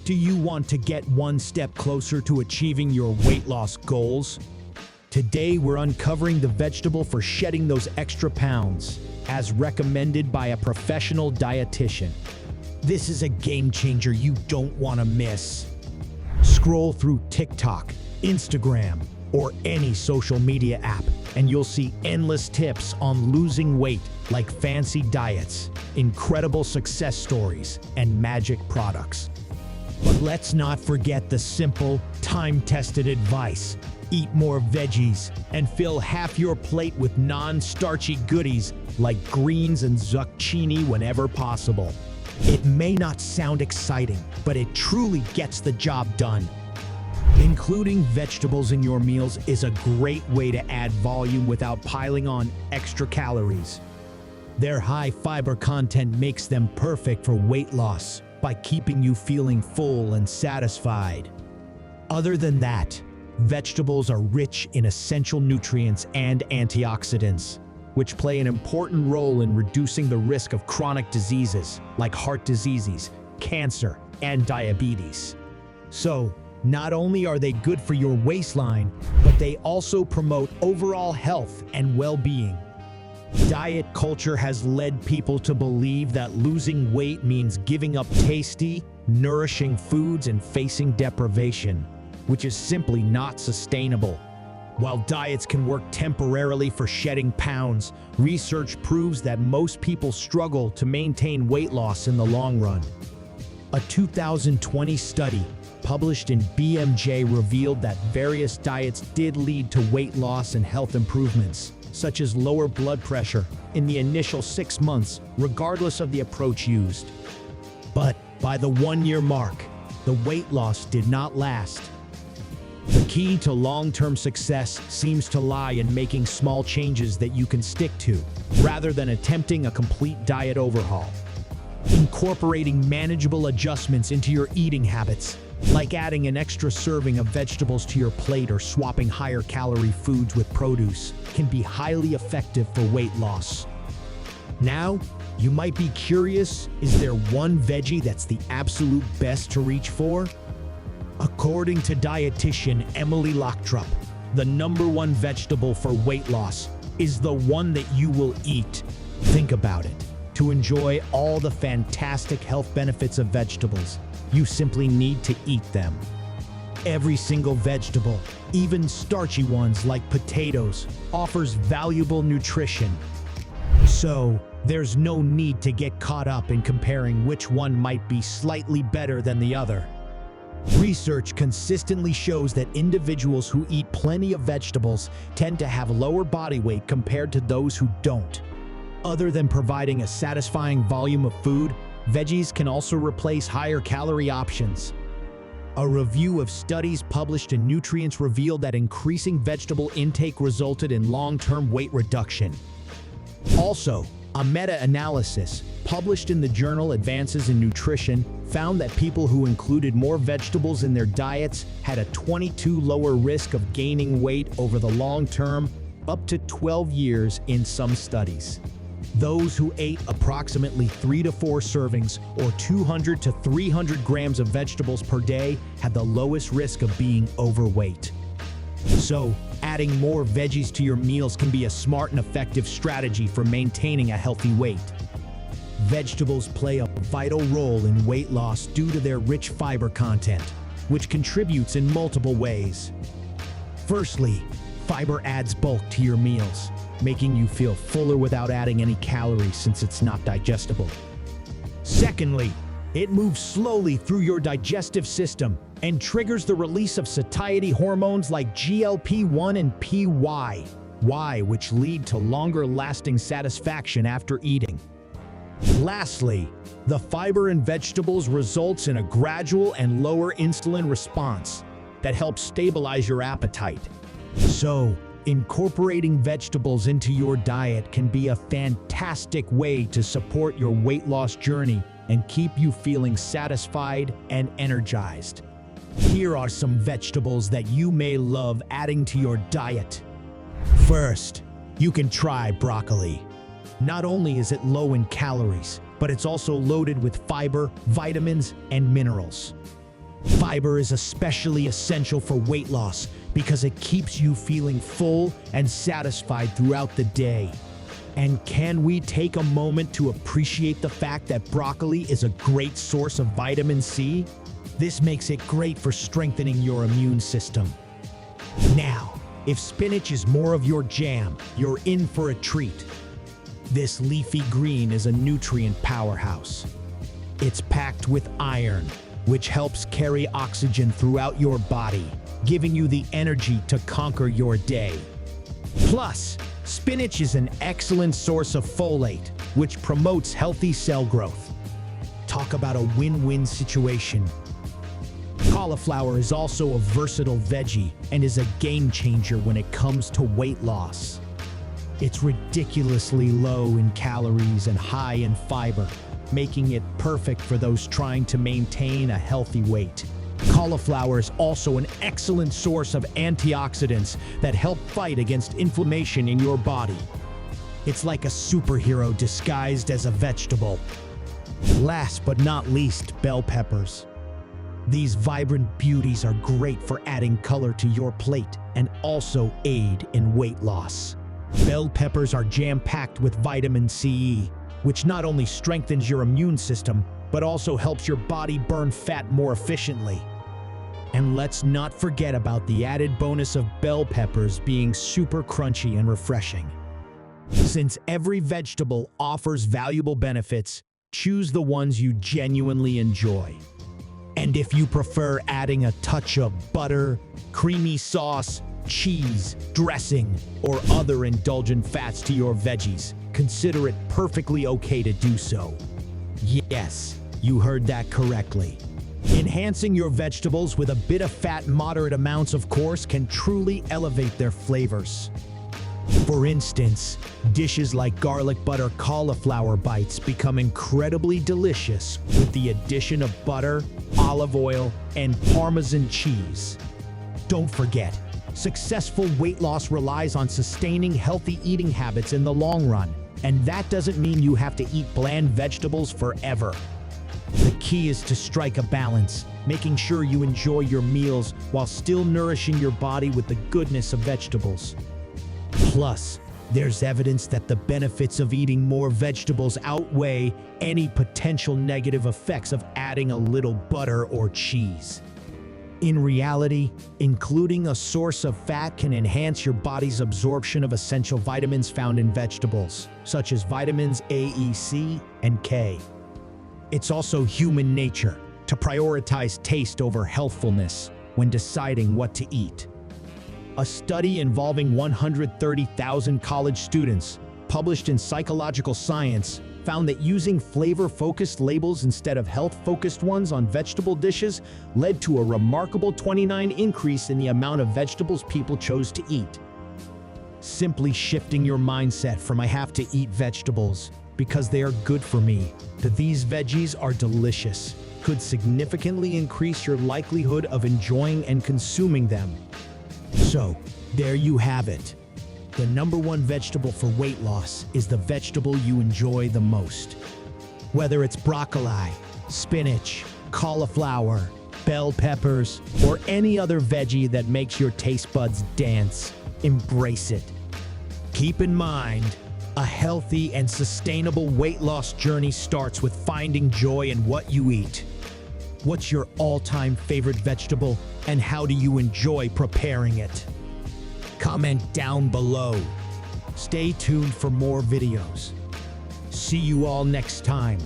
Do you want to get one step closer to achieving your weight loss goals? Today, we're uncovering the vegetable for shedding those extra pounds, as recommended by a professional dietitian. This is a game changer you don't want to miss. Scroll through TikTok, Instagram, or any social media app, and you'll see endless tips on losing weight, like fancy diets, incredible success stories, and magic products. But let's not forget the simple, time-tested advice. Eat more veggies and fill half your plate with non-starchy goodies like greens and zucchini whenever possible. It may not sound exciting, but it truly gets the job done. Including vegetables in your meals is a great way to add volume without piling on extra calories. Their high fiber content makes them perfect for weight loss by keeping you feeling full and satisfied. Other than that, vegetables are rich in essential nutrients and antioxidants, which play an important role in reducing the risk of chronic diseases like heart diseases, cancer, and diabetes. So, not only are they good for your waistline, but they also promote overall health and well-being. Diet culture has led people to believe that losing weight means giving up tasty, nourishing foods and facing deprivation, which is simply not sustainable. While diets can work temporarily for shedding pounds, research proves that most people struggle to maintain weight loss in the long run. A 2020 study published in BMJ revealed that various diets did lead to weight loss and health improvements, such as lower blood pressure in the initial 6 months, regardless of the approach used. But by the 1-year mark, the weight loss did not last. The key to long-term success seems to lie in making small changes that you can stick to, rather than attempting a complete diet overhaul. Incorporating manageable adjustments into your eating habits, like adding an extra serving of vegetables to your plate or swapping higher-calorie foods with produce, can be highly effective for weight loss. Now, you might be curious, is there one veggie that's the absolute best to reach for? According to dietitian Emily Locktrup, the #1 vegetable for weight loss is the one that you will eat. Think about it. To enjoy all the fantastic health benefits of vegetables, you simply need to eat them. Every single vegetable, even starchy ones like potatoes, offers valuable nutrition. So, there's no need to get caught up in comparing which one might be slightly better than the other. Research consistently shows that individuals who eat plenty of vegetables tend to have lower body weight compared to those who don't. Other than providing a satisfying volume of food, veggies can also replace higher calorie options. A review of studies published in Nutrients revealed that increasing vegetable intake resulted in long-term weight reduction. Also, a meta-analysis published in the journal Advances in Nutrition found that people who included more vegetables in their diets had a 22% lower risk of gaining weight over the long term, up to 12 years in some studies. Those who ate approximately 3 to 4 servings or 200 to 300 grams of vegetables per day had the lowest risk of being overweight. So, adding more veggies to your meals can be a smart and effective strategy for maintaining a healthy weight. Vegetables play a vital role in weight loss due to their rich fiber content, which contributes in multiple ways. Firstly, fiber adds bulk to your meals, making you feel fuller without adding any calories since it's not digestible. Secondly, it moves slowly through your digestive system and triggers the release of satiety hormones like GLP-1 and PY, which lead to longer-lasting satisfaction after eating. Lastly, the fiber in vegetables results in a gradual and lower insulin response that helps stabilize your appetite. So, incorporating vegetables into your diet can be a fantastic way to support your weight loss journey and keep you feeling satisfied and energized. Here are some vegetables that you may love adding to your diet. First, you can try broccoli. Not only is it low in calories, but it's also loaded with fiber, vitamins, and minerals. Fiber is especially essential for weight loss because it keeps you feeling full and satisfied throughout the day. And can we take a moment to appreciate the fact that broccoli is a great source of vitamin C? This makes it great for strengthening your immune system. Now, if spinach is more of your jam, you're in for a treat. This leafy green is a nutrient powerhouse. It's packed with iron, which helps carry oxygen throughout your body, giving you the energy to conquer your day. Plus, spinach is an excellent source of folate, which promotes healthy cell growth. Talk about a win-win situation. Cauliflower is also a versatile veggie and is a game changer when it comes to weight loss. It's ridiculously low in calories and high in fiber, making it perfect for those trying to maintain a healthy weight. Cauliflower is also an excellent source of antioxidants that help fight against inflammation in your body. It's like a superhero disguised as a vegetable. Last but not least, bell peppers. These vibrant beauties are great for adding color to your plate and also aid in weight loss. Bell peppers are jam-packed with vitamin C, which not only strengthens your immune system, but also helps your body burn fat more efficiently. And let's not forget about the added bonus of bell peppers being super crunchy and refreshing. Since every vegetable offers valuable benefits, choose the ones you genuinely enjoy. And if you prefer adding a touch of butter, creamy sauce, cheese, dressing, or other indulgent fats to your veggies, consider it perfectly okay to do so. Yes, you heard that correctly. Enhancing your vegetables with a bit of fat, moderate amounts of course, can truly elevate their flavors. For instance, dishes like garlic butter cauliflower bites become incredibly delicious with the addition of butter, olive oil, and Parmesan cheese. Don't forget, successful weight loss relies on sustaining healthy eating habits in the long run, and that doesn't mean you have to eat bland vegetables forever. The key is to strike a balance, making sure you enjoy your meals while still nourishing your body with the goodness of vegetables. Plus, there's evidence that the benefits of eating more vegetables outweigh any potential negative effects of adding a little butter or cheese. In reality, including a source of fat can enhance your body's absorption of essential vitamins found in vegetables, such as vitamins A, E, C, and K. It's also human nature to prioritize taste over healthfulness when deciding what to eat. A study involving 130,000 college students, published in Psychological Science, found that using flavor-focused labels instead of health-focused ones on vegetable dishes led to a remarkable 29% increase in the amount of vegetables people chose to eat. Simply shifting your mindset from "I have to eat vegetables because they are good for me" to "these veggies are delicious" could significantly increase your likelihood of enjoying and consuming them. So, there you have it. The #1 vegetable for weight loss is the vegetable you enjoy the most. Whether it's broccoli, spinach, cauliflower, bell peppers, or any other veggie that makes your taste buds dance, embrace it. Keep in mind, a healthy and sustainable weight loss journey starts with finding joy in what you eat. What's your all-time favorite vegetable, and how do you enjoy preparing it? Comment down below. Stay tuned for more videos. See you all next time.